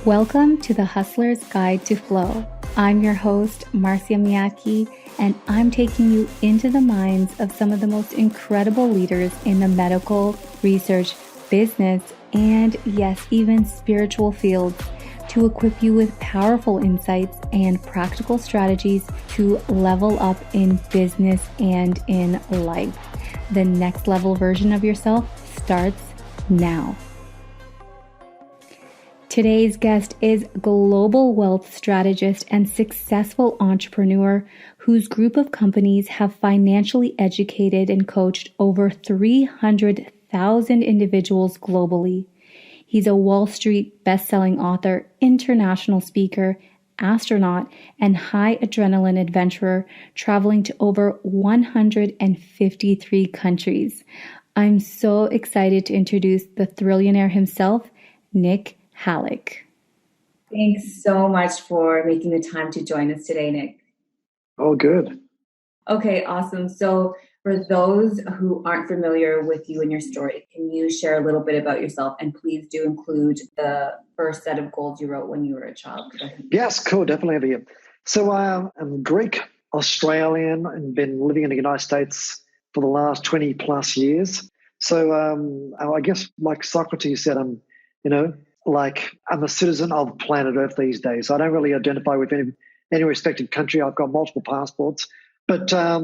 Welcome to the Hustler's Guide to Flow. I'm your host, Marcia Miyake, and I'm taking you into the minds of some of the most incredible leaders in the medical, research, business, and yes, even spiritual fields to equip you with powerful insights and practical strategies to level up in business and in life. The next level version of yourself starts now. Today's guest is global wealth strategist and successful entrepreneur whose group of companies have financially educated and coached over 300,000 individuals globally. He's a Wall Street best-selling author, international speaker, astronaut, and high adrenaline adventurer traveling to over 153 countries. I'm so excited to introduce the Thrillionaire himself, Nik Halik. Thanks so much for making the time to join us today, Nik. Oh, good. Okay, awesome. So for those who aren't familiar with you and your story, can you share a little bit about yourself? And please do include the first set of goals you wrote when you were a child. Yes, cool. Definitely over here. So I'm Greek, Australian, and been living in the United States for the last 20 plus years. So I guess like Socrates said, I'm a citizen of planet Earth these days. I don't really identify with any respective country. I've got multiple passports, but I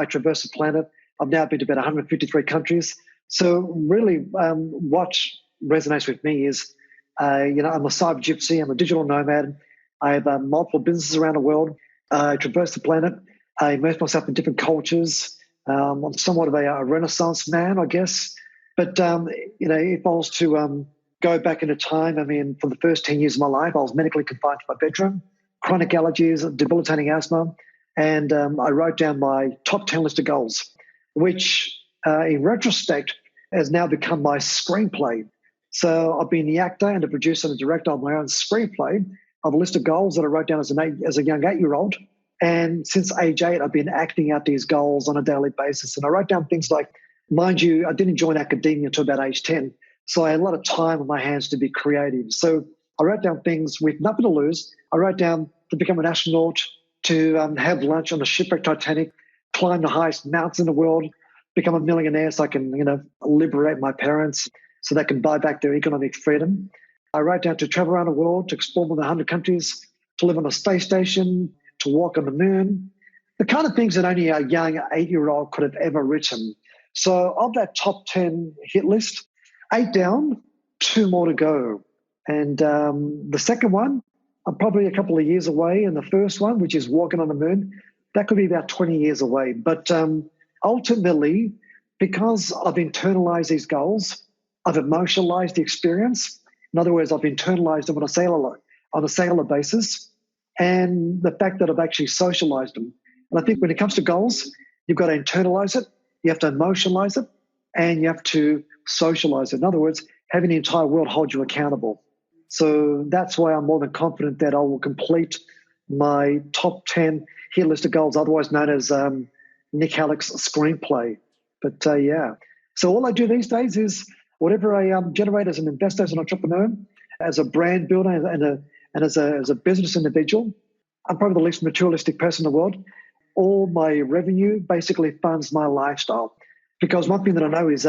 traverse the planet. I've now been to about 153 countries. So really, what resonates with me is, I'm a cyber gypsy. I'm a digital nomad. I have multiple businesses around the world. I traverse the planet. I immerse myself in different cultures. I'm somewhat of a Renaissance man, I guess. But if I was to go back into time, for the first 10 years of my life, I was medically confined to my bedroom, chronic allergies, debilitating asthma, and I wrote down my top 10 list of goals, which in retrospect has now become my screenplay. So I've been the actor and the producer and the director of my own screenplay of a list of goals that I wrote down as a young 8-year-old. And since age 8, I've been acting out these goals on a daily basis. And I wrote down things like, mind you, I didn't join academia until about age 10. So I had a lot of time on my hands to be creative. So I wrote down things with nothing to lose. I wrote down to become an astronaut, to have lunch on the shipwrecked Titanic, climb the highest mountains in the world, become a millionaire so I can, liberate my parents so they can buy back their economic freedom. I wrote down to travel around the world, to explore more than 100 countries, to live on a space station, to walk on the moon, the kind of things that only a young 8-year-old could have ever written. So of that top 10 hit list, 8 down, 2 more to go. And the second one, I'm probably a couple of years away. And the first one, which is walking on the moon, that could be about 20 years away. But ultimately, because I've internalized these goals, I've emotionalized the experience. In other words, I've internalized them on a cellular basis. And the fact that I've actually socialized them. And I think when it comes to goals, you've got to internalize it, you have to emotionalize it, and you have to socialize it. In other words, having the entire world hold you accountable. So that's why I'm more than confident that I will complete my top 10 hit list of goals, otherwise known as Nik Halik's screenplay. But so all I do these days is whatever I generate as an investor, as an entrepreneur, as a brand builder, and as a business individual, I'm probably the least materialistic person in the world. All my revenue basically funds my lifestyle. Because one thing that I know is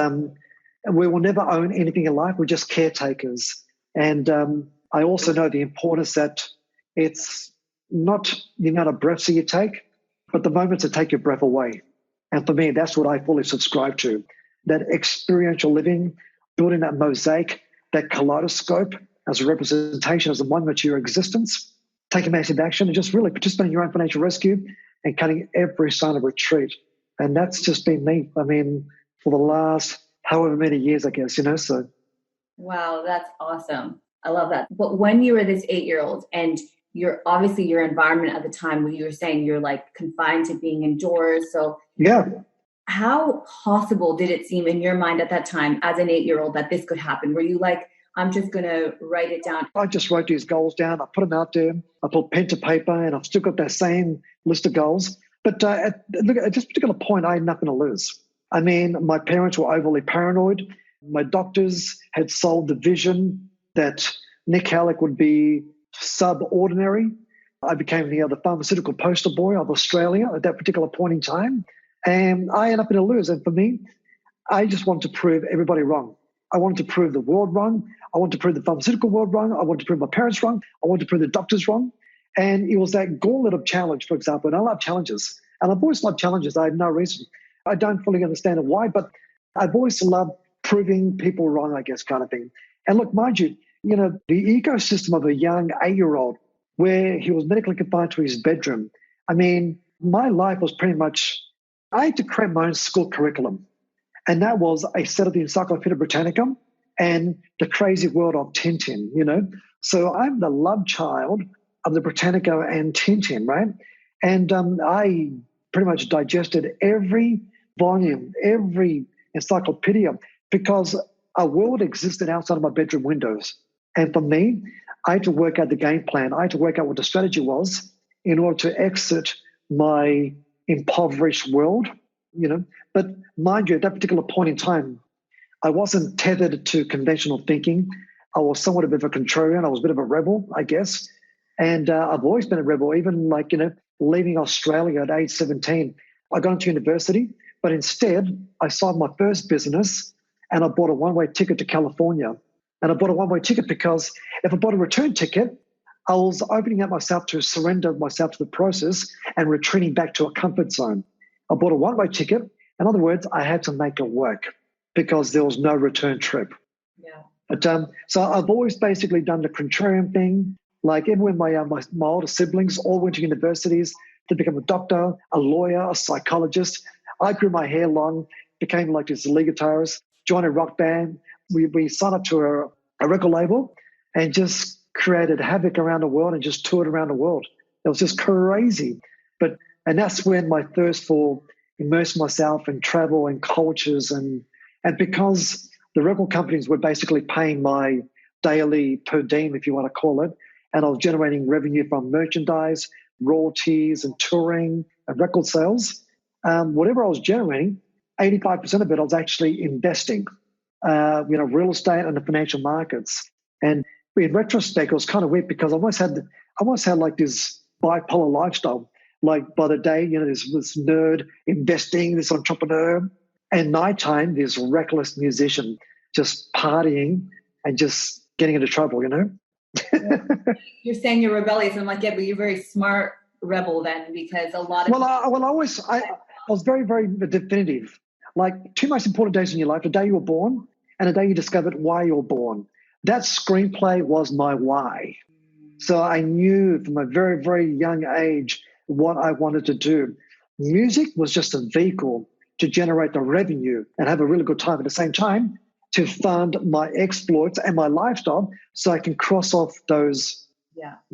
we will never own anything in life. We're just caretakers. And I also know the importance that it's not the amount of breaths that you take, but the moments that take your breath away. And for me, that's what I fully subscribe to. That experiential living, building that mosaic, that kaleidoscope as a representation, as a monument to your existence, taking massive action and just really participating in your own financial rescue and cutting every sign of retreat. And that's just been me, for the last however many years, I guess, so. Wow, that's awesome. I love that. But when you were this 8-year-old and your environment at the time where you were saying you're like confined to being indoors. So yeah, how possible did it seem in your mind at that time as an 8-year-old that this could happen? Were you like, I'm just going to write it down? I just wrote these goals down. I put them out there. I put pen to paper and I've still got that same list of goals. But at this particular point, I had nothing to lose. My parents were overly paranoid. My doctors had sold the vision that Nik Halik would be subordinary. I became the pharmaceutical poster boy of Australia at that particular point in time. And I ended up in a lose. And for me, I just wanted to prove everybody wrong. I wanted to prove the world wrong. I wanted to prove the pharmaceutical world wrong. I wanted to prove my parents wrong. I wanted to prove the doctors wrong. And it was that gauntlet of challenge, for example. And I love challenges. And I've always loved challenges. I have no reason. I don't fully understand why, but I've always loved proving people wrong, I guess, kind of thing. And look, mind you, the ecosystem of a young 8-year-old where he was medically confined to his bedroom. I mean, my life was pretty much, I had to create my own school curriculum. And that was a set of the Encyclopedia Britannica and the crazy world of Tintin, So I'm the love child of the Britannica and Tintin, right? And I pretty much digested every volume, every encyclopedia, because a world existed outside of my bedroom windows. And for me, I had to work out the game plan. I had to work out what the strategy was in order to exit my impoverished world, But mind you, at that particular point in time, I wasn't tethered to conventional thinking. I was somewhat a bit of a contrarian. I was a bit of a rebel, I guess. And I've always been a rebel, even leaving Australia at age 17. I got into university, but instead I sold my first business and I bought a one-way ticket to California. And I bought a one-way ticket because if I bought a return ticket, I was opening up myself to surrender myself to the process and retreating back to a comfort zone. I bought a one-way ticket. In other words, I had to make it work because there was no return trip. Yeah. But so I've always basically done the contrarian thing. Like even when my older siblings all went to universities to become a doctor, a lawyer, a psychologist, I grew my hair long, became like this lead guitarist, joined a rock band. We signed up to a record label and just created havoc around the world and just toured around the world. It was just crazy. And that's when my thirst for immersing myself in travel and cultures and because the record companies were basically paying my daily per diem, if you want to call it, and I was generating revenue from merchandise, royalties and touring and record sales. Whatever I was generating, 85% of it I was actually investing, real estate and the financial markets. And in retrospect, it was kind of weird because I almost had like this bipolar lifestyle. Like by the day, there's this nerd investing, this entrepreneur, and nighttime, this reckless musician just partying and just getting into trouble, You're saying you're rebellious. I'm like, yeah, but you're a very smart rebel then, because a lot of I was very, very definitive. Like 2 most important days in your life: the day you were born and the day you discovered why you were born. That screenplay was my why. So I knew from a very, very young age what I wanted to do. Music was just a vehicle to generate the revenue and have a really good time at the same time to fund my exploits and my lifestyle so I can cross off those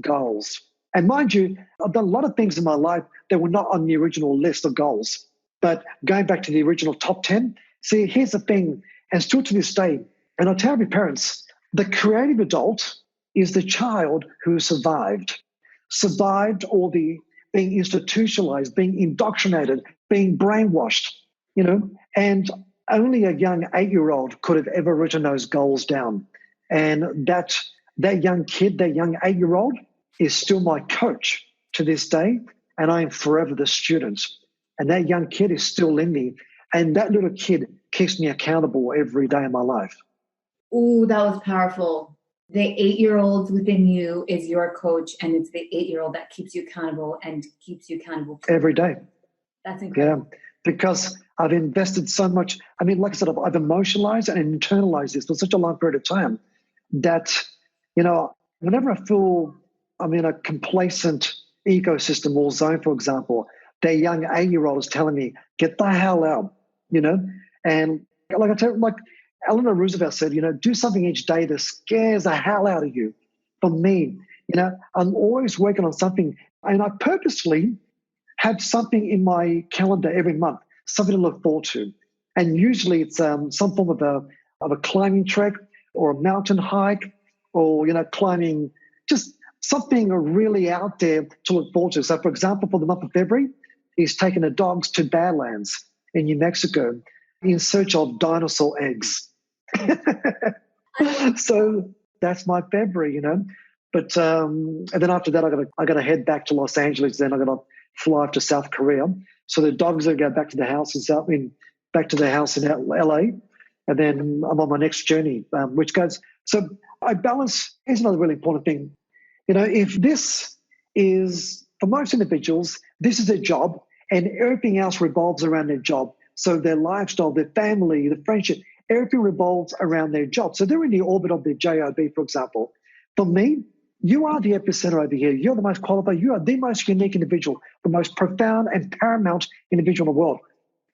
goals. And mind you, I've done a lot of things in my life that were not on the original list of goals. But going back to the original top 10, see, here's the thing, and still to this day, and I tell my parents, the creative adult is the child who survived all the being institutionalized, being indoctrinated, being brainwashed, and only a young 8-year-old could have ever written those goals down. And that young kid, that young 8-year-old is still my coach to this day, and I am forever the student. And that young kid is still in me, and that little kid keeps me accountable every day of my life. Ooh, that was powerful. The 8-year-old within you is your coach, and it's the 8-year-old that keeps you accountable and keeps you accountable every day. That's incredible. Yeah, because I've invested so much. I mean, like I said, I've emotionalized and internalized this for such a long period of time that, whenever I feel I'm in a complacent ecosystem or zone, for example, that young 8-year-old is telling me, get the hell out, and like Eleanor Roosevelt said, do something each day that scares the hell out of you. For me, I'm always working on something, and I purposely have something in my calendar every month, something to look forward to. And usually it's some form of a climbing trek or a mountain hike or, climbing, just something really out there to look forward to. So, for example, for the month of February, he's taken the dogs to Badlands in New Mexico in search of dinosaur eggs. So That's my February, But and then after that, I got to head back to Los Angeles. Then I got to fly to South Korea. So the dogs are go back to the house back to the house in LA, and then I'm on my next journey, which goes. So I balance. Here's another really important thing. If this is for most individuals, this is their job, and everything else revolves around their job. So their lifestyle, their family, the friendship, everything revolves around their job. So they're in the orbit of their job, for example. For me, you are the epicenter over here. You're the most qualified. You are the most unique individual, the most profound and paramount individual in the world.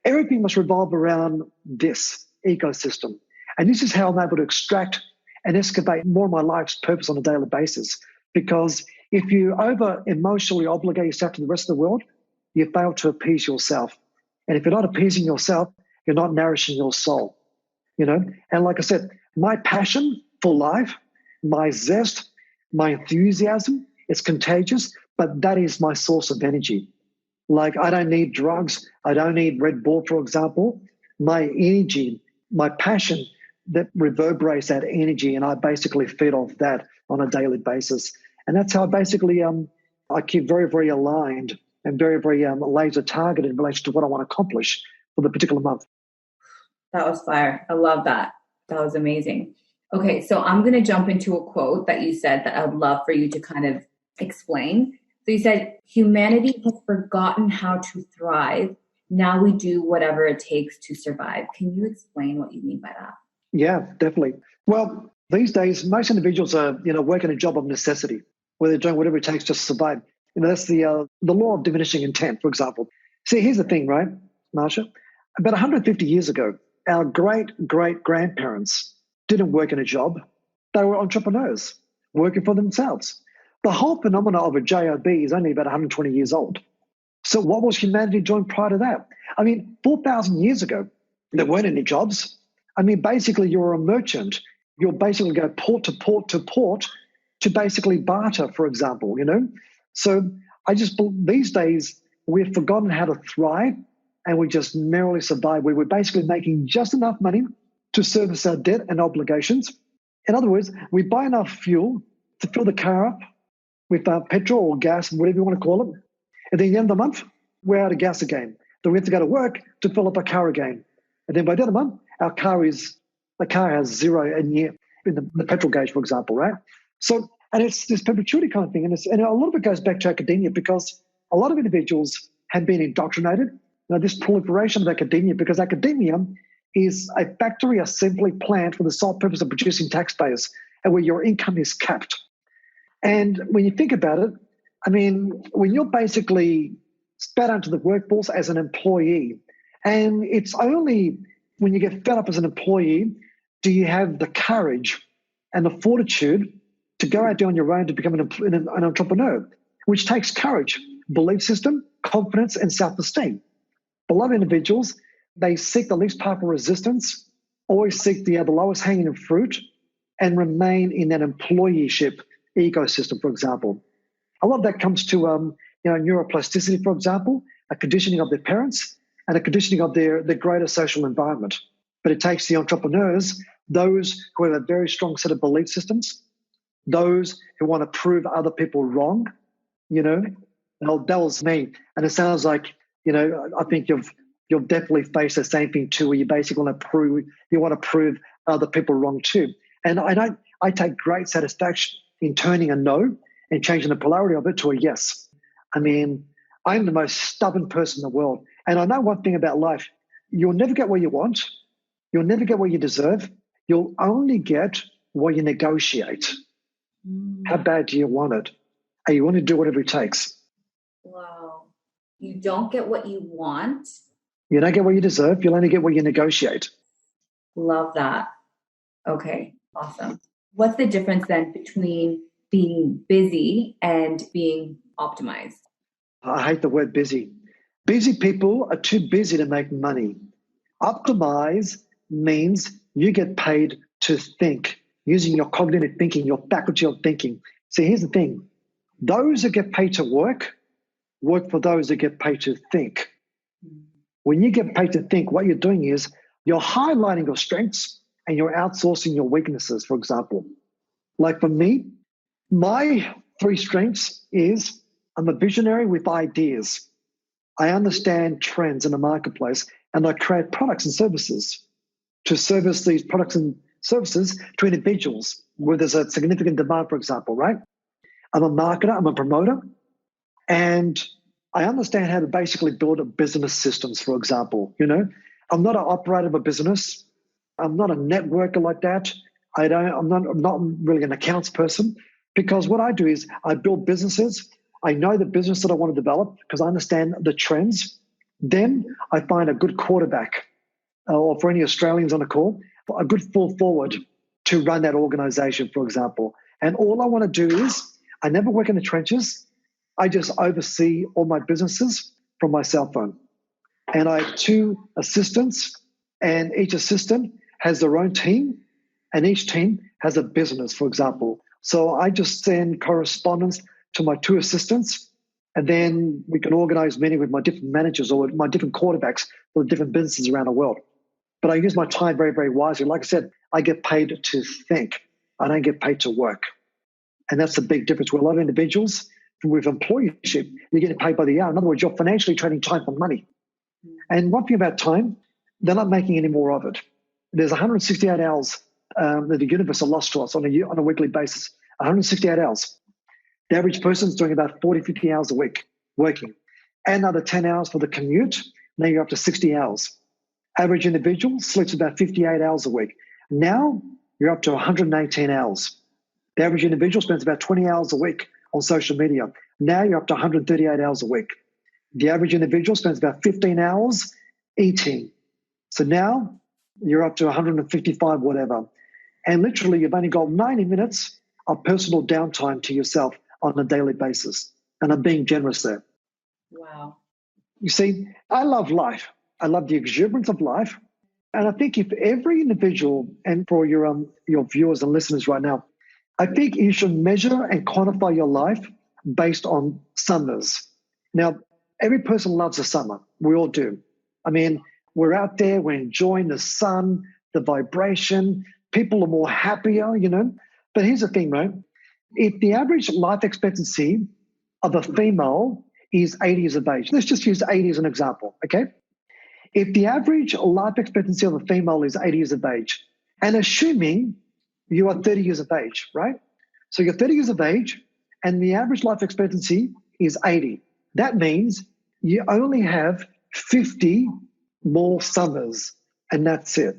Everything must revolve around this ecosystem. And this is how I'm able to extract and excavate more of my life's purpose on a daily basis. Because if you over-emotionally obligate yourself to the rest of the world, you fail to appease yourself. And if you're not appeasing yourself, you're not nourishing your soul. And like I said, my passion for life, my zest, my enthusiasm, it's contagious, but that is my source of energy. Like, I don't need drugs. I don't need Red Bull, for example. My energy, my passion, that reverberates that energy, and I basically feed off that on a daily basis. And that's how basically I keep very, very aligned and very, very laser targeted in relation to what I want to accomplish for the particular month. That was fire. I love that. That was amazing. Okay, so I'm going to jump into a quote that you said that I would love for you to kind of explain. So you said, humanity has forgotten how to thrive. Now we do whatever it takes to survive. Can you explain what you mean by that? Yeah, definitely. Well, these days, most individuals are, working a job of necessity, where they're doing whatever it takes just to survive. That's the law of diminishing intent, for example. See, here's the thing, right, Marsha? About 150 years ago, our great-great-grandparents didn't work in a job. They were entrepreneurs, working for themselves. The whole phenomena of a job is only about 120 years old. So what was humanity doing prior to that? 4,000 years ago, there weren't any jobs. Basically, you're a merchant. You'll basically go port to port to port to basically barter, for example, So these days, we've forgotten how to thrive, and we just merrily survive. We were basically making just enough money to service our debt and obligations. In other words, we buy enough fuel to fill the car up with petrol or gas, whatever you want to call it. And then at the end of the month, we're out of gas again. Then we have to go to work to fill up our car again. And then by the end of the month, the car has zero in the petrol gauge, for example, right? So, and it's this perpetuity kind of thing. And a lot of it goes back to academia, because a lot of individuals have been indoctrinated. This proliferation of academia, because academia is a factory assembly plant for the sole purpose of producing taxpayers, and where your income is capped. And when you think about it, when you're basically spat onto the workforce as an employee, and it's only when you get fed up as an employee do you have the courage and the fortitude to go out there on your own to become an entrepreneur, which takes courage, belief system, confidence, and self-esteem. Beloved individuals, they seek the least powerful resistance, always seek the lowest hanging fruit, and remain in that employeeship ecosystem, for example. A lot of that comes to neuroplasticity, for example, a conditioning of their parents and a conditioning of their greater social environment. But it takes the entrepreneurs, those who have a very strong set of belief systems, those who want to prove other people wrong, that was me. And it sounds like, I think you've definitely faced the same thing too, where you basically want to prove other people wrong too. And I take great satisfaction in turning a no and changing the polarity of it to a yes. I'm the most stubborn person in the world. And I know one thing about life: you'll never get what you want. You'll never get what you deserve. You'll only get what you negotiate. How bad do you want it? Are you willing to do whatever it takes? Wow. You don't get what you want. You don't get what you deserve. You'll only get what you negotiate. Love that. Okay, awesome. What's the difference then between being busy and being optimized? I hate the word busy. Busy people are too busy to make money. Optimize means you get paid to think, using your cognitive thinking, your faculty of thinking. See, here's the thing. Those that get paid to work for those that get paid to think. When you get paid to think, what you're doing is you're highlighting your strengths and you're outsourcing your weaknesses, for example. Like for me, my three strengths is I'm a visionary with ideas. I understand trends in the marketplace, and I create products and services to service these products and services to individuals where there's a significant demand, for example, right? I'm a marketer, I'm a promoter, and I understand how to basically build a business systems, for example. I'm not an operator of a business. I'm not a networker like that. I'm not really an accounts person, because what I do is I build businesses. I know the business that I want to develop because I understand the trends. Then I find a good quarterback, or for any Australians on the call, a good full forward to run that organization, for example. And all I want to do is I never work in the trenches. I just oversee all my businesses from my cell phone. And I have 2 assistants, and each assistant has their own team, and each team has a business, for example. So I just send correspondence to my 2 assistants, and then we can organize meetings with my different managers or my different quarterbacks for the different businesses around the world. But I use my time very, very wisely. Like I said, I get paid to think. I don't get paid to work. And that's the big difference. With a lot of individuals, with employership, you're getting paid by the hour. In other words, you're financially trading time for money. And one thing about time, they're not making any more of it. There's 168 hours that the universe allots to us on a weekly basis. 168 hours. The average person's doing about 40, 50 hours a week working. Add another 10 hours for the commute, now you're up to 60 hours. Average individual sleeps about 58 hours a week. Now you're up to 118 hours. The average individual spends about 20 hours a week on social media. Now you're up to 138 hours a week. The average individual spends about 15 hours eating. So now you're up to 155, whatever. And literally you've only got 90 minutes of personal downtime to yourself on a daily basis. And I'm being generous there. Wow. You see, I love life. I love the exuberance of life. And I think if every individual, and for your viewers and listeners right now, I think you should measure and quantify your life based on summers. Now, every person loves the summer. We all do. I mean, we're out there, we're enjoying the sun, the vibration. People are more happier, But here's the thing, right? If the average life expectancy of a female is 80 years of age, let's just use 80 as an example, okay? If the average life expectancy of a female is 80 years of age, and assuming you are 30 years of age, right? So you're 30 years of age, and the average life expectancy is 80. That means you only have 50 more summers, and that's it.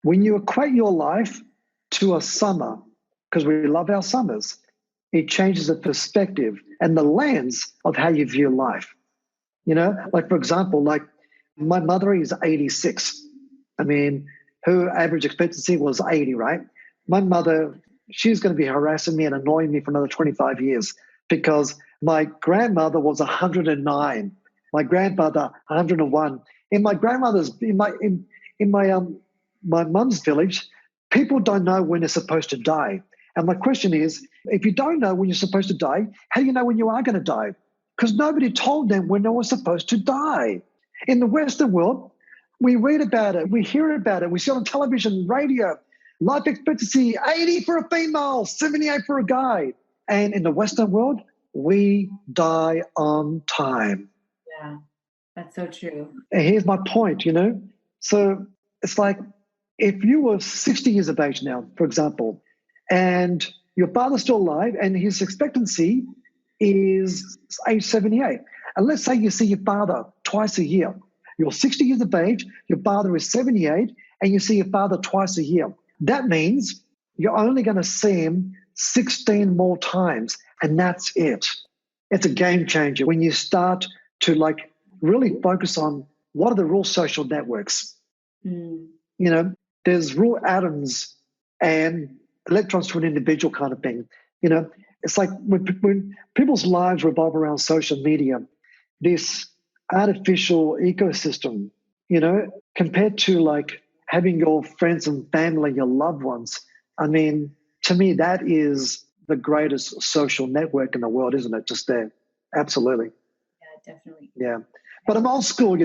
When you equate your life to a summer, because we love our summers, it changes the perspective and the lens of how you view life. Like, for example, like my mother is 86. I mean, her average expectancy was 80, right? My mother, she's going to be harassing me and annoying me for another 25 years because my grandmother was 109. My grandfather, 101. In my grandmother's, in my mum's village, people don't know when they're supposed to die. And my question is, if you don't know when you're supposed to die, how do you know when you are going to die? Because nobody told them when they were supposed to die. In the Western world, we read about it, we hear about it, we see it on television, radio, life expectancy, 80 for a female, 78 for a guy. And in the Western world, we die on time. Yeah, that's so true. And here's my point, So it's like if you were 60 years of age now, for example, and your father's still alive and his expectancy is age 78. And let's say you see your father twice a year. You're 60 years of age, your father is 78, and you see your father twice a year. That means you're only going to see him 16 more times, and that's it. It's a game changer when you start to really focus on what are the real social networks. There's real atoms and electrons to an individual kind of thing. It's like when people's lives revolve around social media, this artificial ecosystem, compared to having your friends and family, your loved ones. I mean, to me, that is the greatest social network in the world, isn't it? Just there. Absolutely. Yeah, definitely. Yeah. But I'm old school,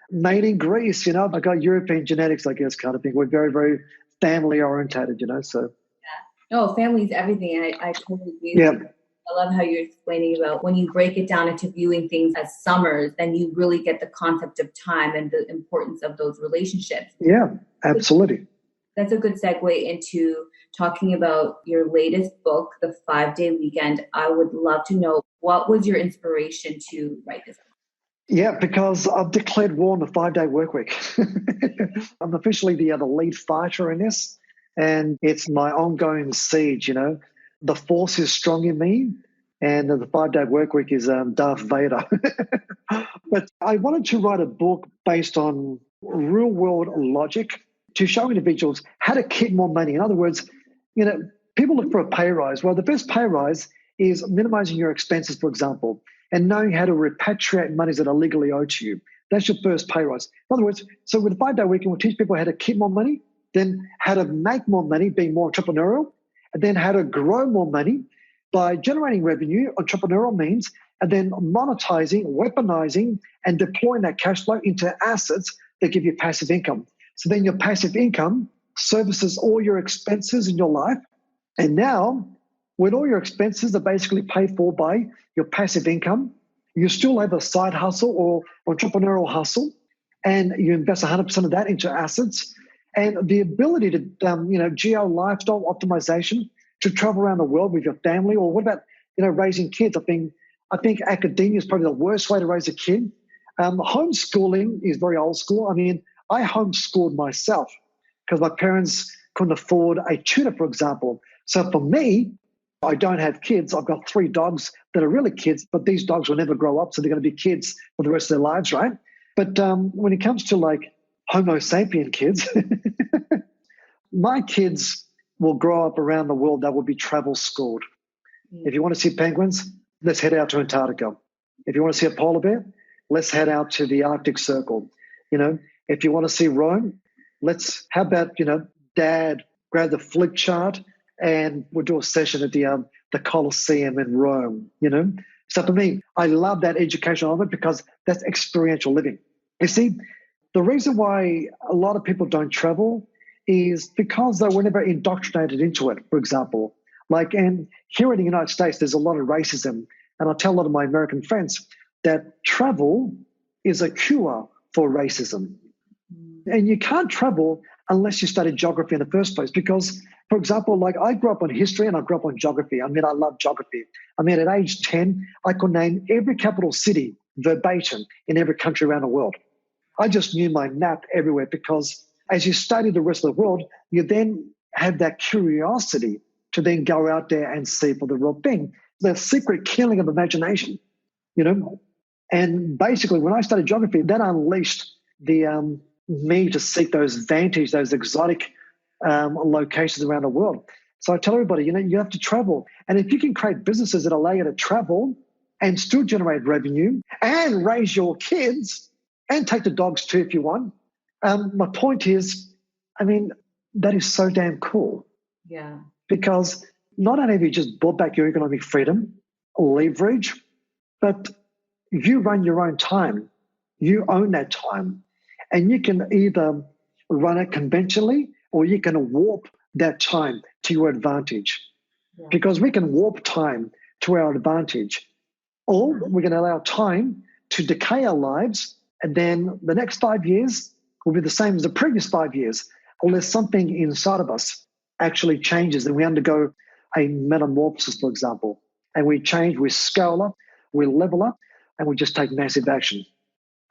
made in Greece, I got European genetics, I guess, kind of thing. We're very, very family orientated, so. No, family is everything. I totally agree with Yeah. you. I love how you're explaining about when you break it down into viewing things as summers, then you really get the concept of time and the importance of those relationships. Yeah, absolutely. That's a good segue into talking about your latest book, The 5-Day Weekend. I would love to know, what was your inspiration to write this book? Yeah, because I've declared war on the 5-day work week. I'm officially the lead fighter in this, and it's my ongoing siege, The force is strong in me, and the 5-day work week is Darth Vader. But I wanted to write a book based on real-world logic to show individuals how to keep more money. In other words, people look for a pay rise. Well, the best pay rise is minimizing your expenses, for example, and knowing how to repatriate monies that are legally owed to you. That's your first pay rise. In other words, so with the 5-day weekend, we'll teach people how to keep more money, then how to make more money, being more entrepreneurial, and then how to grow more money by generating revenue, entrepreneurial means, and then monetizing, weaponizing, and deploying that cash flow into assets that give you passive income. So then your passive income services all your expenses in your life. And now, when all your expenses are basically paid for by your passive income, you still have a side hustle or entrepreneurial hustle, and you invest 100% of that into assets. And the ability to, geo lifestyle optimization, to travel around the world with your family, or what about, raising kids? I think academia is probably the worst way to raise a kid. Homeschooling is very old school. I mean, I homeschooled myself because my parents couldn't afford a tutor, for example. So for me, I don't have kids. I've got 3 dogs that are really kids, but these dogs will never grow up, so they're going to be kids for the rest of their lives, right? But when it comes to like Homo sapien kids, my kids will grow up around the world that will be travel schooled. If you want to see penguins, let's head out to Antarctica. If you want to see a polar bear, let's head out to the Arctic Circle. If you want to see Rome, how about, Dad grab the flip chart and we'll do a session at the Colosseum in Rome, So for me, I love that educational element because that's experiential living. You see, the reason why a lot of people don't travel is because they were never indoctrinated into it, for example. And here in the United States, there's a lot of racism. And I tell a lot of my American friends that travel is a cure for racism. And you can't travel unless you study geography in the first place. Because, for example, I grew up on history and I grew up on geography. I love geography. At age 10, I could name every capital city verbatim in every country around the world. I just knew my map everywhere because as you study the rest of the world, you then have that curiosity to then go out there and see for the real thing. The secret killing of imagination, And basically, when I studied geography, that unleashed the me to seek those exotic locations around the world. So I tell everybody, you have to travel. And if you can create businesses that allow you to travel and still generate revenue and raise your kids and take the dogs too if you want, my point is, that is so damn cool. Yeah. Because not only have you just bought back your economic freedom, leverage, but you run your own time. You own that time. And you can either run it conventionally or you can warp that time to your advantage. Yeah. Because we can warp time to our advantage. Or we can allow time to decay our lives, and then the next 5 years will be the same as the previous 5 years, unless something inside of us actually changes and we undergo a metamorphosis, for example. And we change, we scale up, we level up, and we just take massive action.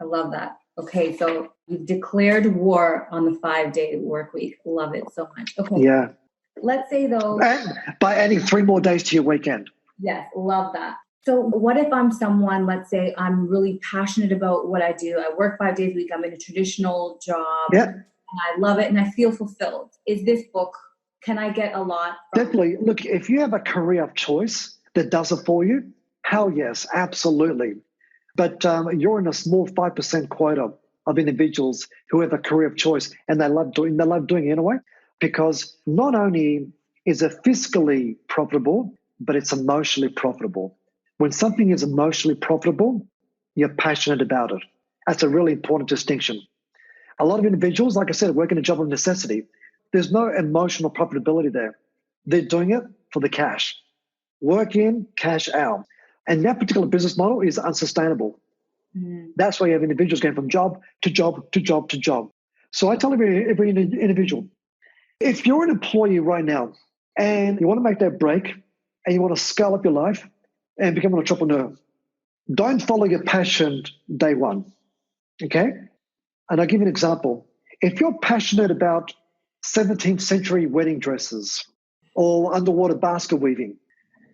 I love that. Okay, so you've declared war on the 5-day work week. Love it so much. Okay. Yeah. Let's say though... And by adding 3 more days to your weekend. Yes, love that. So what if I'm someone, let's say I'm really passionate about what I do. I work 5 days a week. I'm in a traditional job. Yeah. And I love it and I feel fulfilled. Is this book, can I get a lot from Definitely. Look, if you have a career of choice that does it for you, hell yes, absolutely. But you're in a small 5% quota of individuals who have a career of choice and they love doing it anyway, because not only is it fiscally profitable, but it's emotionally profitable. When something is emotionally profitable, you're passionate about it. That's a really important distinction. A lot of individuals, like I said, work in a job of necessity. There's no emotional profitability there. They're doing it for the cash. Work in, cash out. And that particular business model is unsustainable. That's why you have individuals going from job to job to job to job. So I tell every individual, if you're an employee right now and you want to make that break and you want to scale up your life and become an entrepreneur, don't follow your passion day one, okay? And I'll give you an example. If you're passionate about 17th century wedding dresses or underwater basket weaving,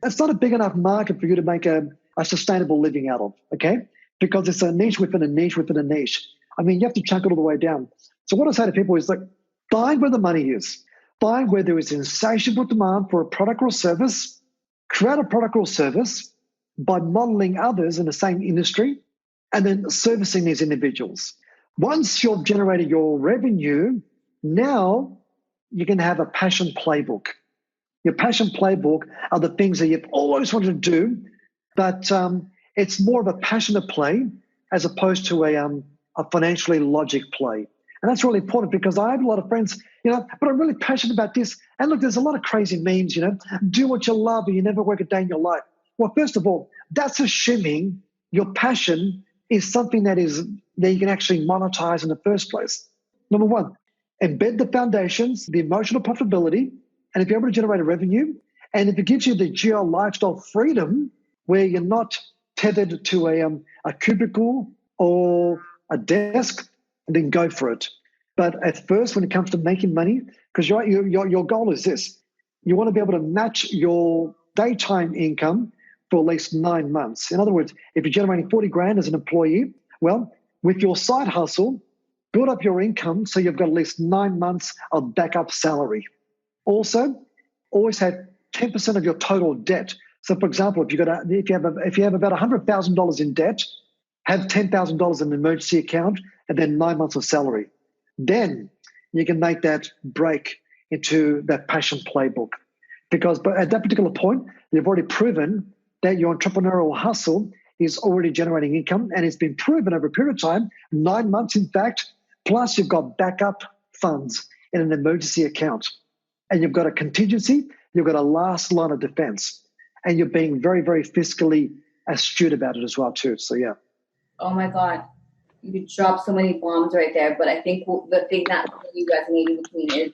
that's not a big enough market for you to make a sustainable living out of, okay? Because it's a niche within a niche within a niche. I mean, you have to chunk it all the way down. So what I say to people is like, find where the money is. Find where there is insatiable demand for a product or service. Create a product or service by modeling others in the same industry and then servicing these individuals. Once you've generated your revenue, now you can have a passion playbook. Your passion playbook are the things that you've always wanted to do, but it's more of a passionate play as opposed to a financially logic play. And that's really important because I have a lot of friends, but I'm really passionate about this. And look, there's a lot of crazy memes, do what you love and you never work a day in your life. Well, first of all, that's assuming your passion is something that you can actually monetize in the first place. Number one, embed the foundations, the emotional profitability, and if you're able to generate a revenue, and if it gives you the geo lifestyle freedom where you're not tethered to a cubicle or a desk, then go for it. But at first, when it comes to making money, because your goal is this, you want to be able to match your daytime income for at least 9 months. In other words, if you're generating 40 grand as an employee, well, with your side hustle, build up your income so you've got at least 9 months of backup salary. Also, always have 10% of your total debt. So, for example, if you have about $100,000 in debt, have $10,000 in an emergency account, and then 9 months of salary. Then you can make that break into that passion playbook. Because at that particular point, you've already proven that your entrepreneurial hustle is already generating income, and it's been proven over a period of time, 9 months in fact, plus you've got backup funds in an emergency account. And you've got a contingency, you've got a last line of defense, and you're being very, very fiscally astute about it as well too. So, yeah. Oh, my God. You dropped so many bombs right there. But I think the thing that really resonating with me is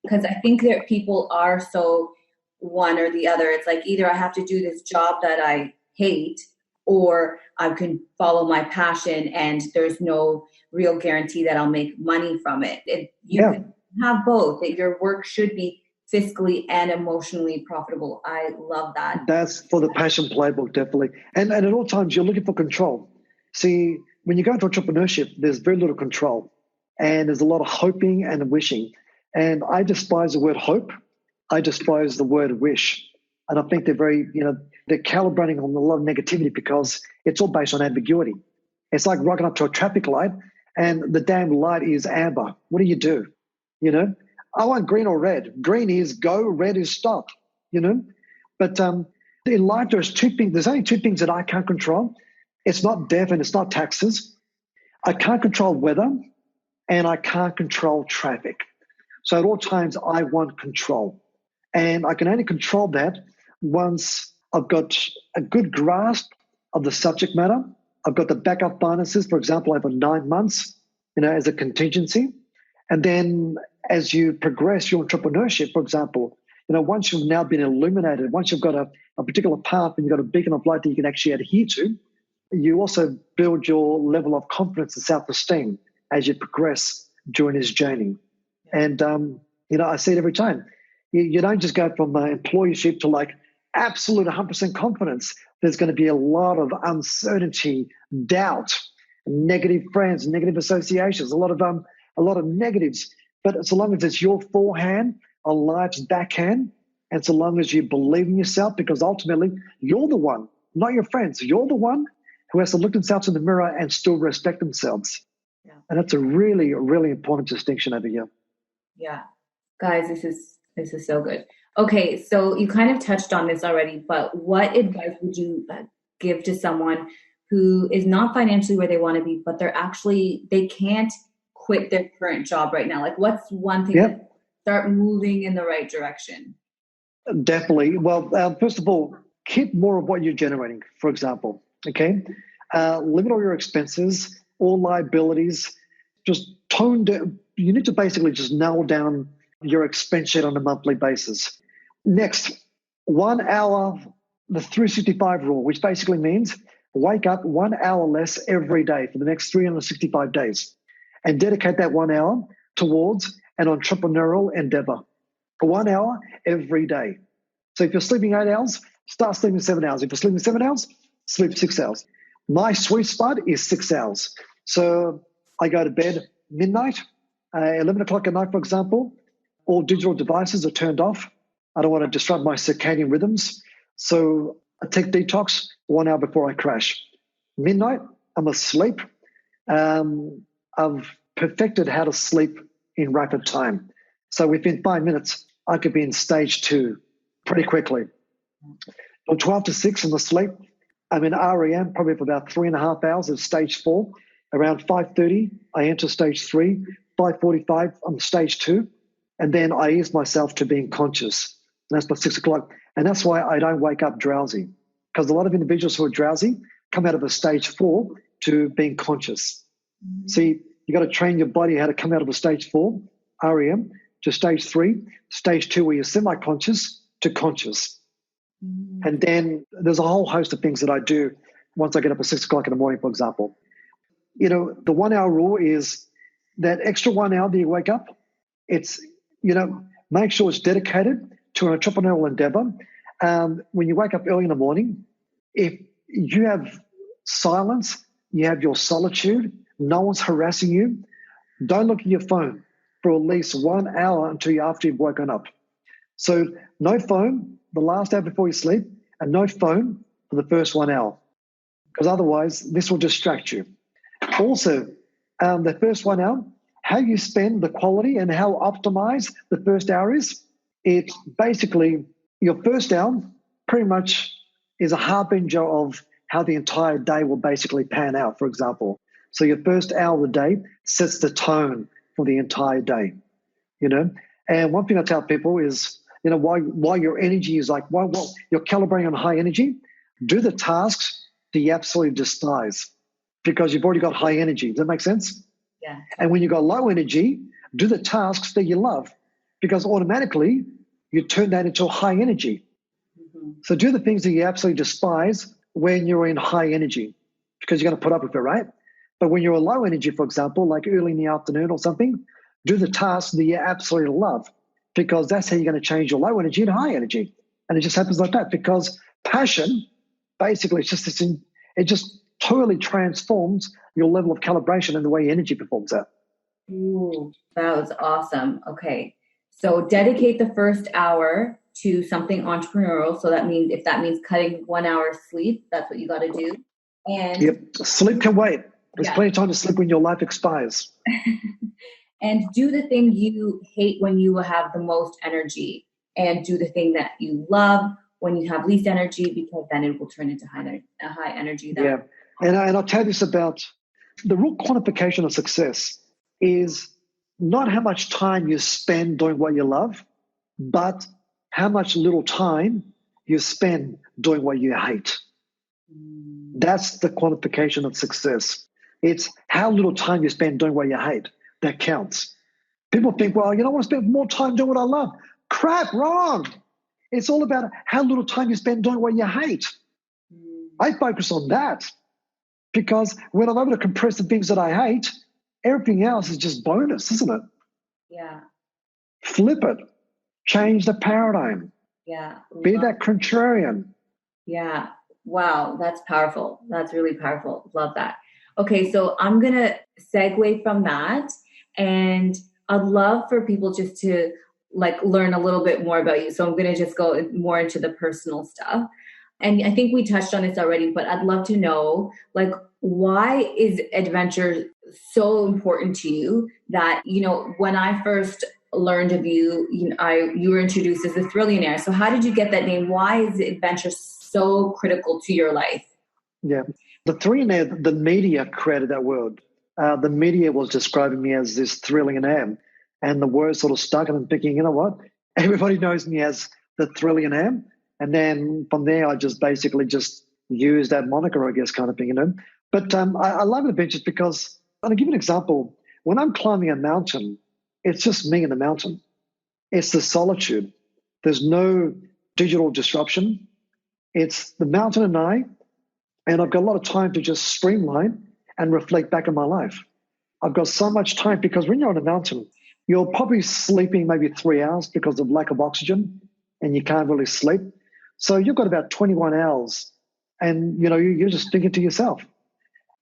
because I think that people are so one or the other. It's like either I have to do this job that I hate or I can follow my passion and there's no real guarantee that I'll make money from it. You can have both, that your work should be fiscally and emotionally profitable. I love that. That's for the passion playbook, definitely. And at all times, you're looking for control. See, when you go into entrepreneurship, there's very little control. And there's a lot of hoping and wishing. And I despise the word hope. I despise the word wish. And I think they're very, they're calibrating on a lot of negativity because it's all based on ambiguity. It's like rocking up to a traffic light and the damn light is amber. What do? I want green or red. Green is go, red is stop, But in life, there's two things. There's only two things that I can't control. It's not death and it's not taxes. I can't control weather and I can't control traffic. So at all times, I want control. And I can only control that once I've got a good grasp of the subject matter. I've got the backup finances. For example, I have 9 months, as a contingency. And then as you progress your entrepreneurship, for example, once you've now been illuminated, once you've got a particular path and you've got a beacon of light that you can actually adhere to, you also build your level of confidence and self-esteem as you progress during this journey. And, I see it every time. You don't just go from employeeship to like absolute 100% confidence. There's going to be a lot of uncertainty, doubt, negative friends, negative associations, a lot of negatives. But so long as it's your forehand on life's backhand, and so long as you believe in yourself, because ultimately you're the one, not your friends. You're the one who has to look themselves in the mirror and still respect themselves. Yeah. And that's a really, really important distinction over here. Yeah. Guys, this is so good. Okay, so you kind of touched on this already, but what advice would you give to someone who is not financially where they want to be, but they can't quit their current job right now? Like, what's one thing to start moving in the right direction? Definitely. Well, first of all, keep more of what you're generating, for example. Okay. Limit all your expenses, all liabilities, just tone down. You need to basically just nail down your expense sheet on a monthly basis. Next, 1 hour, the 365 rule, which basically means wake up 1 hour less every day for the next 365 days and dedicate that 1 hour towards an entrepreneurial endeavor. For 1 hour every day. So if you're sleeping 8 hours, start sleeping 7 hours. If you're sleeping 7 hours, sleep 6 hours. My sweet spot is 6 hours. So I go to bed midnight, 11 o'clock at night, for example. All digital devices are turned off. I don't want to disrupt my circadian rhythms. So I take detox 1 hour before I crash. Midnight, I'm asleep. I've perfected how to sleep in rapid time. So within 5 minutes, I could be in stage 2 pretty quickly. From 12 to 6, I'm asleep. I'm in REM probably for about 3.5 hours of stage 4. Around 5:30, I enter stage 3. 5:45, I'm stage 2. And then I ease myself to being conscious. And that's by 6 o'clock. And that's why I don't wake up drowsy. Because a lot of individuals who are drowsy come out of a stage 4 to being conscious. See, you got to train your body how to come out of a stage 4, REM, to stage 3, stage 2 where you're semi-conscious to conscious. And then there's a whole host of things that I do once I get up at 6 o'clock in the morning, for example. You know, the 1 hour rule is that extra 1 hour that you wake up, it's, you know, make sure it's dedicated to an entrepreneurial endeavor. When you wake up early in the morning, if you have silence, you have your solitude, no one's harassing you, don't look at your phone for at least 1 hour after you've woken up. So no phone the last hour before you sleep, and no phone for the first 1 hour, because otherwise this will distract you. Also, the first 1 hour, how you spend the quality and how optimized the first hour is, it's basically your first hour pretty much is a harbinger of how the entire day will basically pan out, for example. So your first hour of the day sets the tone for the entire day, you know. And one thing I tell people is, you know, why your energy is like, why you're calibrating on high energy, do the tasks that you absolutely despise because you've already got high energy. Does that make sense? Yeah. And when you got low energy, do the tasks that you love because automatically you turn that into high energy. Mm-hmm. So do the things that you absolutely despise when you're in high energy because you're going to put up with it, right? But when you're a low energy, for example, like early in the afternoon or something, do the tasks that you absolutely love because that's how you're going to change your low energy to high energy. And it just happens like that because passion, basically, it's just this it just totally transforms your level of calibration and the way your energy performs out. Ooh, that was awesome. Okay. So dedicate the first hour to something entrepreneurial. So that means if that means cutting 1 hour sleep, that's what you got to do. And yep, sleep can wait. There's plenty of time to sleep when your life expires. And do the thing you hate when you have the most energy, and do the thing that you love when you have least energy, because then it will turn into high energy. Yeah. And I'll tell you this about the real quantification of success is not how much time you spend doing what you love, but how much little time you spend doing what you hate. That's the quantification of success. It's how little time you spend doing what you hate that counts. People think, well, you know, I want to spend more time doing what I love. Crap, wrong. It's all about how little time you spend doing what you hate. I focus on that because when I'm able to compress the things that I hate, everything else is just bonus, isn't it? Yeah. Flip it. Change the paradigm. Yeah. Be that contrarian. Yeah. Wow. That's powerful. That's really powerful. Love that. Okay. So I'm going to segue from that, and I'd love for people just to like learn a little bit more about you. So I'm going to just go more into the personal stuff. And I think we touched on this already, but I'd love to know, like, why is adventure so important to you that, you know, when I first learned of you, you were introduced as the Thrillionaire. So how did you get that name? Why is adventure so critical to your life? Yeah. The Thrillionaire, the media created that word. The media was describing me as this Thrillionaire, and the word sort of stuck, and I'm thinking, you know what? Everybody knows me as the Thrillionaire. And then from there, I just basically just use that moniker, I guess, kind of thing, But I love adventures because, and I'll give you an example. When I'm climbing a mountain, it's just me and the mountain. It's the solitude. There's no digital disruption. It's the mountain and I've got a lot of time to just streamline and reflect back on my life. I've got so much time because when you're on a mountain, you're probably sleeping maybe 3 hours because of lack of oxygen and you can't really sleep. So you've got about 21 hours and, you're just thinking to yourself.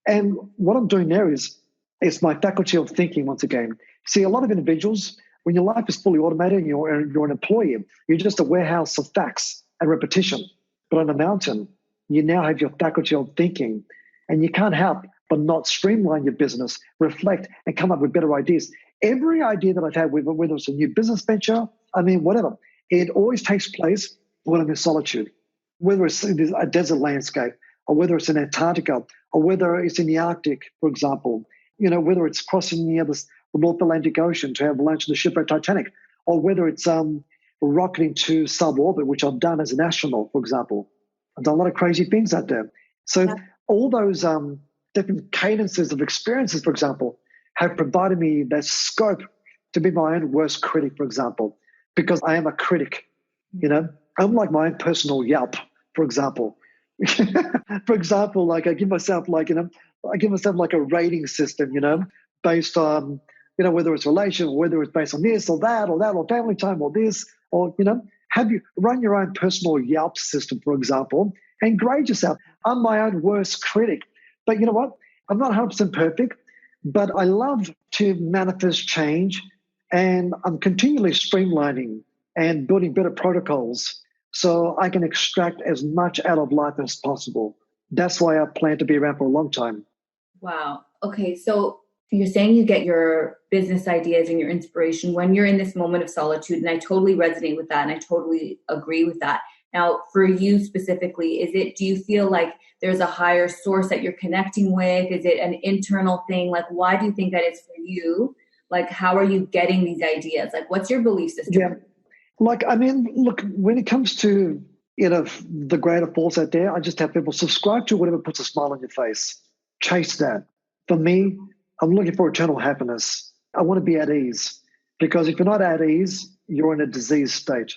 And what I'm doing there is it's my faculty of thinking once again. See, a lot of individuals, when your life is fully automated and you're an employee, you're just a warehouse of facts and repetition. But on a mountain, you now have your faculty of thinking and you can't help but not streamline your business, reflect, and come up with better ideas. Every idea that I've had, whether it's a new business venture, whatever, it always takes place when I'm in solitude, whether it's a desert landscape or whether it's in Antarctica or whether it's in the Arctic, for example, whether it's crossing the North Atlantic Ocean to have lunch on the shipwreck Titanic, or whether it's rocketing to suborbit, which I've done as an astronaut, for example. I've done a lot of crazy things out there. So all those different cadences of experiences, for example, have provided me that scope to be my own worst critic, for example, because I am a critic, I'm like my own personal Yelp, for example. For example, like I give myself like a rating system, based on, whether it's relation, or whether it's based on this or that or family time or this, or, have you run your own personal Yelp system, for example, and grade yourself. I'm my own worst critic. But you know what? I'm not 100% perfect, but I love to manifest change, and I'm continually streamlining and building better protocols so I can extract as much out of life as possible. That's why I plan to be around for a long time. Wow. Okay. So you're saying you get your business ideas and your inspiration when you're in this moment of solitude. And I totally resonate with that. And I totally agree with that. Now, for you specifically, do you feel like there's a higher source that you're connecting with? Is it an internal thing? Like, why do you think that it's for you? Like, how are you getting these ideas? Like, what's your belief system? Yeah. Look, when it comes to, the greater force out there, I just have people subscribe to whatever puts a smile on your face. Chase that. For me, I'm looking for eternal happiness. I want to be at ease, because if you're not at ease, you're in a disease state.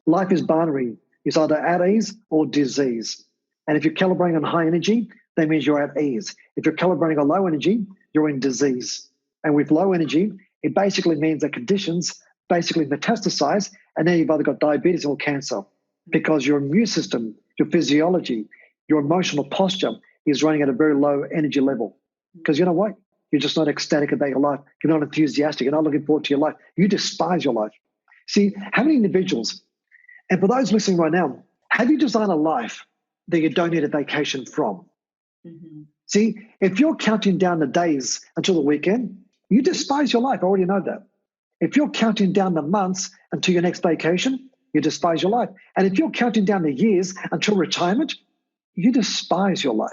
Life is binary. It's either at ease or disease. And if you're calibrating on high energy, that means you're at ease. If you're calibrating on low energy, you're in disease. And with low energy, it basically means that conditions basically metastasize, and then you've either got diabetes or cancer, because your immune system, your physiology, your emotional posture is running at a very low energy level. Because you know what? You're just not ecstatic about your life. You're not enthusiastic. You're not looking forward to your life. You despise your life. See, how many individuals, and for those listening right now, have you designed a life that you don't need a vacation from? Mm-hmm. See, if you're counting down the days until the weekend, you despise your life. I already know that. If you're counting down the months until your next vacation, you despise your life. And if you're counting down the years until retirement, you despise your life.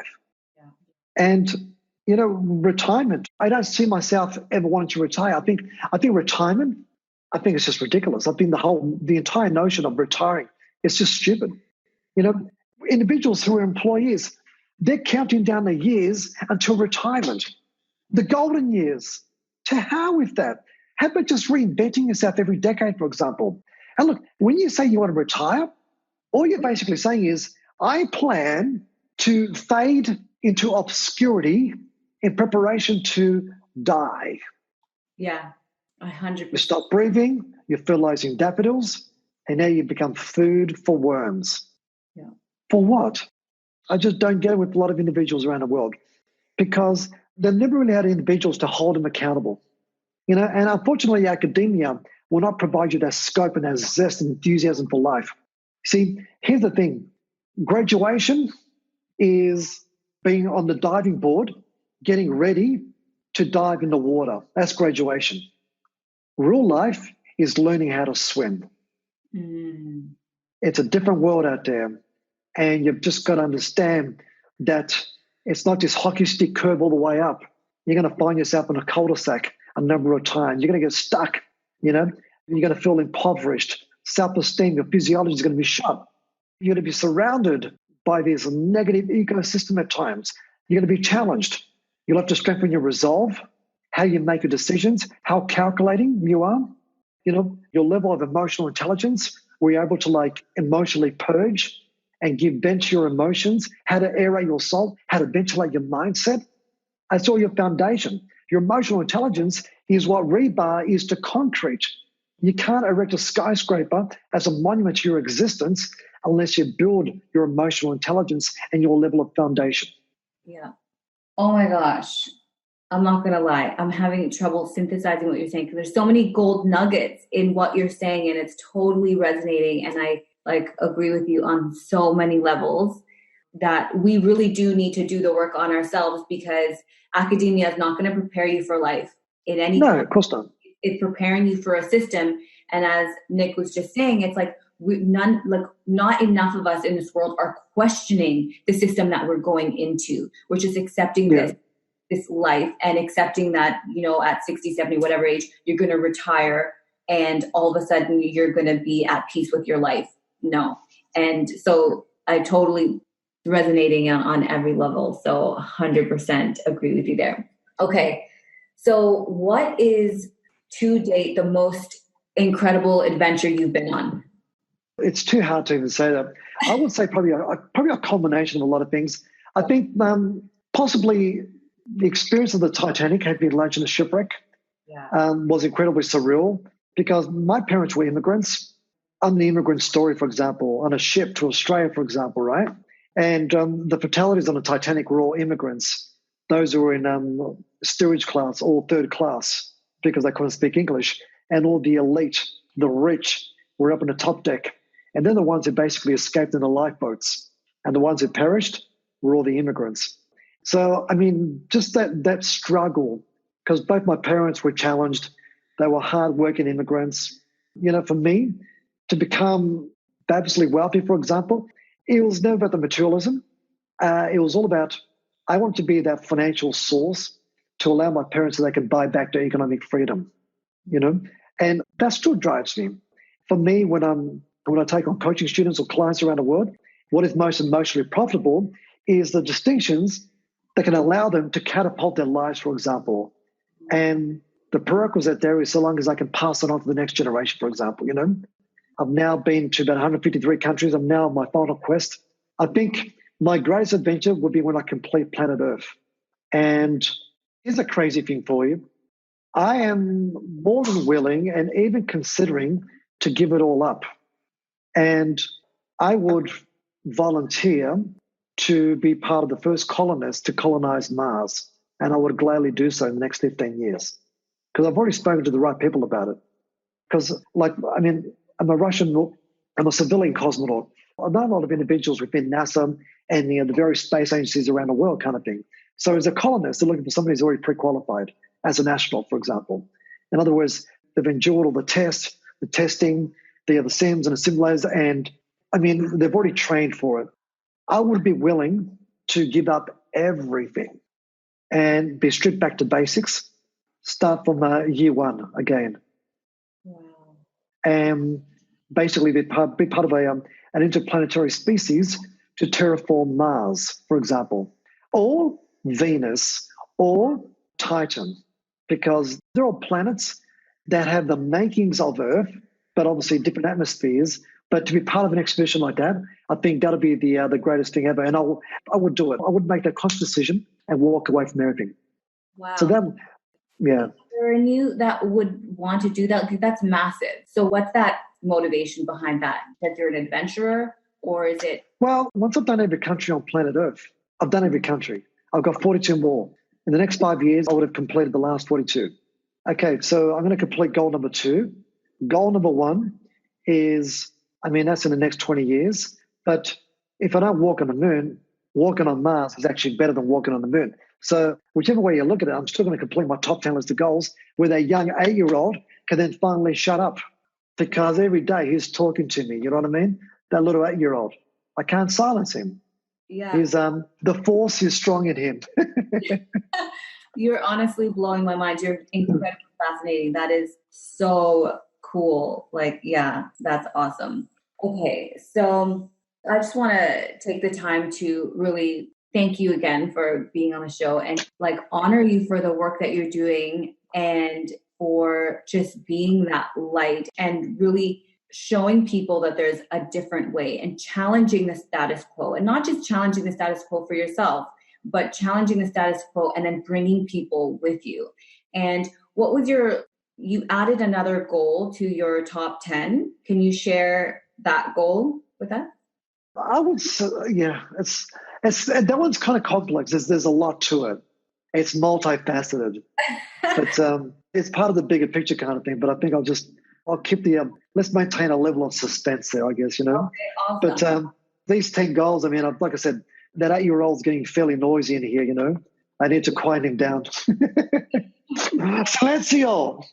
Yeah. And, retirement, I don't see myself ever wanting to retire. I think retirement, it's just ridiculous. I think the entire notion of retiring is just stupid. Individuals who are employees, they're counting down the years until retirement, the golden years. To hell with that. How about just reinventing yourself every decade, for example? And look, when you say you want to retire, all you're basically saying is, I plan to fade into obscurity in preparation to die. Yeah, 100%. You stop breathing, you're fertilizing daffodils, and now you become food for worms. Yeah. For what? I just don't get it with a lot of individuals around the world, because they've never really had individuals to hold them accountable. And unfortunately, academia will not provide you that scope and that zest and enthusiasm for life. See, here's the thing. Graduation is being on the diving board, getting ready to dive in the water. That's graduation. Real life is learning how to swim. Mm. It's a different world out there. And you've just got to understand that it's not this hockey stick curve all the way up. You're going to find yourself in a cul-de-sac a number of times. You're going to get stuck, You're going to feel impoverished, self-esteem, your physiology is going to be shot. You're going to be surrounded by this negative ecosystem at times. You're going to be challenged. You'll have to strengthen your resolve, how you make your decisions, how calculating you are, your level of emotional intelligence, where you're able to emotionally purge and give vent to your emotions, how to aerate your soul, how to ventilate your mindset. That's all your foundation. Your emotional intelligence is what rebar is to concrete. You can't erect a skyscraper as a monument to your existence unless you build your emotional intelligence and your level of foundation. Yeah. Oh my gosh. I'm not going to lie. I'm having trouble synthesizing what you're saying because there's so many gold nuggets in what you're saying and it's totally resonating. And I agree with you on so many levels that we really do need to do the work on ourselves because academia is not going to prepare you for life in any No, of course not. It's preparing you for a system. And as Nik was just saying, it's not enough of us in this world are questioning the system that we're going into. We're just accepting this life and accepting that, at 60, 70, whatever age, you're going to retire and all of a sudden you're going to be at peace with your life. No. And so I totally resonating on every level. So 100% agree with you there. Okay. So what is to date the most incredible adventure you've been on? It's too hard to even say that. I would say probably a culmination of a lot of things. I think possibly the experience of the Titanic, having been launched in a shipwreck, was incredibly surreal because my parents were immigrants. I'm the immigrant story, for example, on a ship to Australia, for example, right? And the fatalities on the Titanic were all immigrants. Those who were in steerage class or third class because they couldn't speak English. And all the elite, the rich, were up in the top deck. And then the ones who basically escaped in the lifeboats. And the ones who perished were all the immigrants. So, just that struggle, because both my parents were challenged. They were hard-working immigrants. For me, to become fabulously wealthy, for example, it was never about the materialism. It was all about, I want to be that financial source to allow my parents so they can buy back their economic freedom, And that still drives me. For me, when I take on coaching students or clients around the world, what is most emotionally profitable is the distinctions that can allow them to catapult their lives, for example. And the prerequisite there is so long as I can pass it on to the next generation, for example, I've now been to about 153 countries. I'm now on my final quest. I think my greatest adventure would be when I complete planet Earth. And here's a crazy thing for you. I am more than willing and even considering to give it all up. And I would volunteer to be part of the first colonists to colonize Mars. And I would gladly do so in the next 15 years. Because I've already spoken to the right people about it. Because, I'm a civilian cosmonaut. I know a lot of individuals within NASA and the various space agencies around the world kind of thing. So as a colonist, they're looking for somebody who's already pre-qualified as an astronaut, for example. In other words, they've endured all the tests, the testing, the sims and the simulators, and they've already trained for it. I would be willing to give up everything and be stripped back to basics, start from year one again. Wow. And basically be part of an interplanetary species to terraform Mars, for example, or Venus or Titan, because they're all planets that have the makings of Earth, but obviously different atmospheres. But to be part of an expedition like that, I think that'll be the greatest thing ever. And I would do it. I would make that conscious decision and walk away from everything. Wow. So that, yeah. Is there any you that would want to do that? Because that's massive. So what's that motivation behind that? That you're an adventurer, or is it? Well, once I've done every country on planet Earth, I've done every country. I've got 42 more. In the next 5 years, I would have completed the last 42. Okay, so I'm going to complete goal number 2. Goal number 1 is, that's in the next 20 years. But if I don't walk on the moon, walking on Mars is actually better than walking on the moon. So whichever way you look at it, I'm still going to complete my top 10 list of goals where that young 8-year-old can then finally shut up because every day he's talking to me. You know what I mean? That little 8-year-old. I can't silence him. Yeah. He's, the force is strong in him. You're honestly blowing my mind. You're incredibly fascinating. That is so cool. Like, yeah, that's awesome. Okay, so I just want to take the time to really thank you again for being on the show and like honor you for the work that you're doing and for just being that light and really showing people that there's a different way and challenging the status quo, and not just challenging the status quo for yourself, but challenging the status quo and then bringing people with you. And what was you added another goal to your top 10. Can you share that goal with us? I would say, yeah, it's that one's kind of complex. There's a lot to it. It's multifaceted, but it's part of the bigger picture kind of thing. But I think I'll keep let's maintain a level of suspense there, I guess, Okay, awesome. But these 10 goals, I mean, like I said, that 8-year-old's getting fairly noisy in here, I need to quiet him down. Silencio!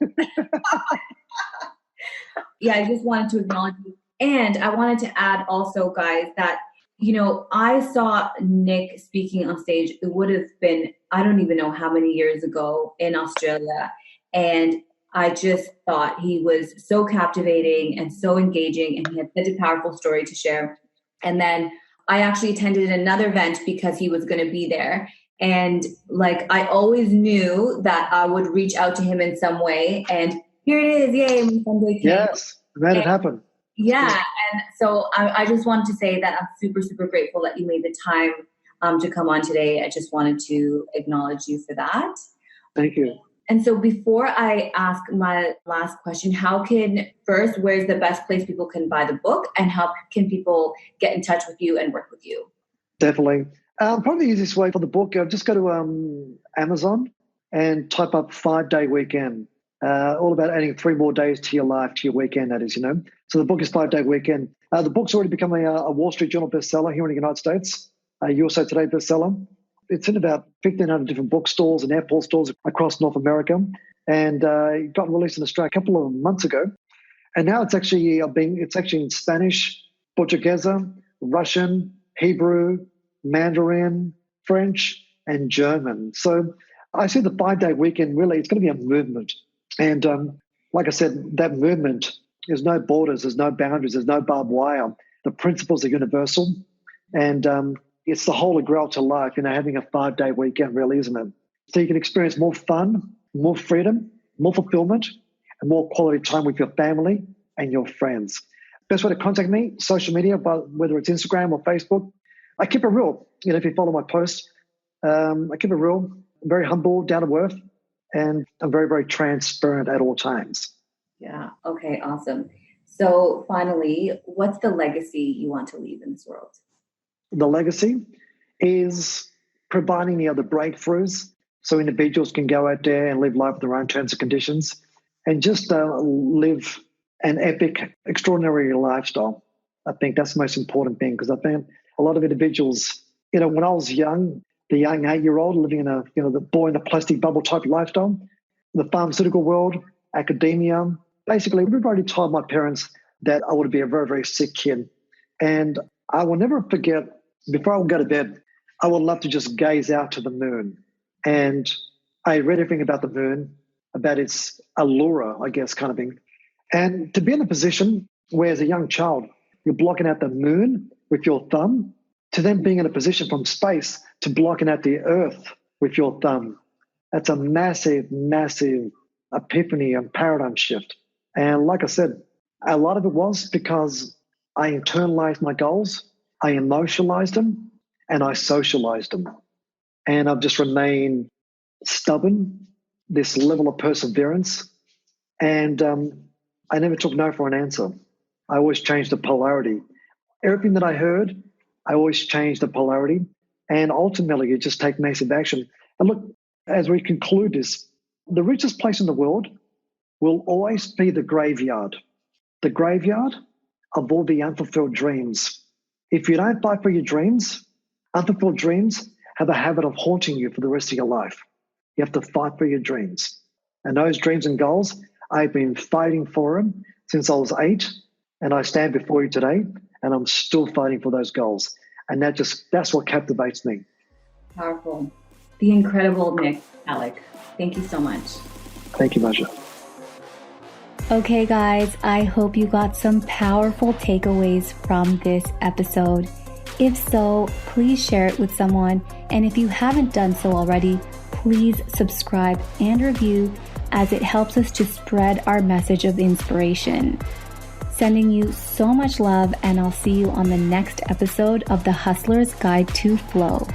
Yeah, I just wanted to acknowledge you. And I wanted to add also, guys, that, I saw Nik speaking on stage. It would have been, I don't even know how many years ago in Australia. And I just thought he was so captivating and so engaging, and he had such a powerful story to share. And then I actually attended another event because he was going to be there. And like, I always knew that I would reach out to him in some way. And here it is. Yay. My Sunday came. Yes, made it happen. Yeah. And so I just wanted to say that I'm super, super grateful that you made the time to come on today. I just wanted to acknowledge you for that. Thank you. And so before I ask my last question, where's the best place people can buy the book, and how can people get in touch with you and work with you? Definitely. Probably the easiest way for the book, just go to Amazon and type up 5-day weekend. All about adding 3 more days to your life, to your weekend, that is, So the book is 5-day weekend. The book's already become a Wall Street Journal bestseller here in the United States, USA Today bestseller. It's in about 1,500 different bookstores and airport stores across North America, and it got released in Australia a couple of months ago. And now it's actually in Spanish, Portuguese, Russian, Hebrew, Mandarin, French, and German. So I see the 5-day weekend, really, it's going to be a movement. And like I said, that movement, there's no borders, there's no boundaries, there's no barbed wire. The principles are universal. And it's the holy grail to life, having a 5-day weekend, really, isn't it? So you can experience more fun, more freedom, more fulfillment, and more quality time with your family and your friends. Best way to contact me, social media, whether it's Instagram or Facebook. I keep it real. If you follow my posts, I keep it real. I'm very humble, down to earth, and I'm very, very transparent at all times. Yeah. Okay. Awesome. So finally, what's the legacy you want to leave in this world? The legacy is providing the other breakthroughs so individuals can go out there and live life with their own terms and conditions and just live an epic, extraordinary lifestyle. I think that's the most important thing, because I found a lot of individuals, when I was young, the young 8-year-old living in the boy in a plastic bubble type lifestyle, the pharmaceutical world, academia, basically everybody told my parents that I would be a very, very sick kid. And I will never forget, before I would go to bed, I would love to just gaze out to the moon. And I read everything about the moon, about its allure, I guess, kind of thing. And to be in a position where as a young child, you're blocking out the moon with your thumb, to then being in a position from space to blocking out the earth with your thumb. That's a massive, massive epiphany and paradigm shift. And like I said, a lot of it was because I internalized my goals, I emotionalized them, and I socialized them. And I've just remained stubborn, this level of perseverance. And I never took no for an answer. I always changed the polarity. Everything that I heard, I always changed the polarity. And ultimately, you just take massive action. And look, as we conclude this, the richest place in the world will always be the graveyard of all the unfulfilled dreams. If you don't fight for your dreams, unfulfilled dreams have a habit of haunting you for the rest of your life. You have to fight for your dreams. And those dreams and goals, I've been fighting for them since I was 8, and I stand before you today, and I'm still fighting for those goals. And that's what captivates me. Powerful. The incredible Nik Halik. Thank you so much. Thank you, Masha. Okay, guys, I hope you got some powerful takeaways from this episode. If so, please share it with someone. And if you haven't done so already, please subscribe and review, as it helps us to spread our message of inspiration. Sending you so much love, and I'll see you on the next episode of The Hustler's Guide to Flow.